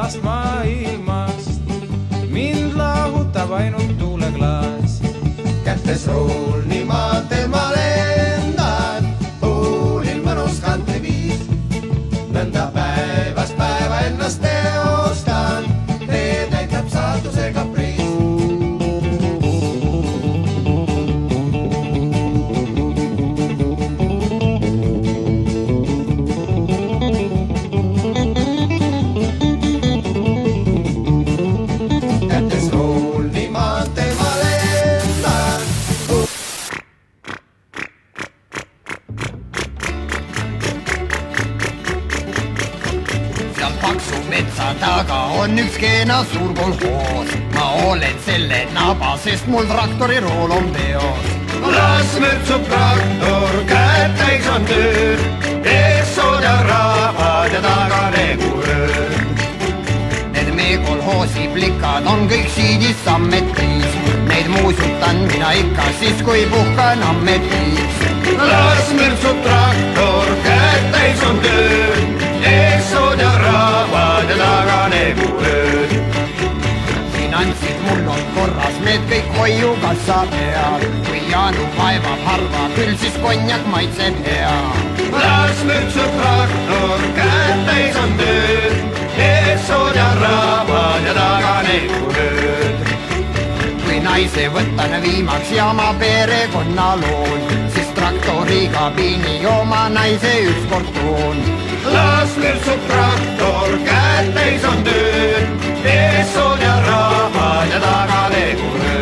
temast maailmast. Mind lahutab ainult tuuleklaas. Kättes ruul nii maanteel ma lendan, huulil mõnus kantriviis. Nõnda päevast päeva ennast teostan, teed näitab saatuse kapriis. Paksu metsa taga on üks keena suur kolhoos. Ma olen selle naba, sest mul traktori rool on peos. Las mürtsub traktor, käed täis on tööd, ees sood ja rahvad ja taga regurööd. Need meie kolhoosi plikad on kõik siidis sammetis. Neid muusutan mina ikka siis, kui puhkan ammetis. Las mürtsub traktor, käed täis on tööd, ees sood ja rahvad ja taga regurööd. Finantsid mul on korras, need kõik hoiukassa peal. Kui Jaanu kaevab harva, küll siis konjak maitseb hea. Las mürtsub traktor, käed täis on tööd, ees sood ja rahvad ja taga regurööd. Kui naise võtan viimaks ja ma perekonna loon, siis traktori kabiini oma naise ükskord toon. Las mürtsub traktor, käed täis on tööd, ees sood ja rahvad ja taga regurööd.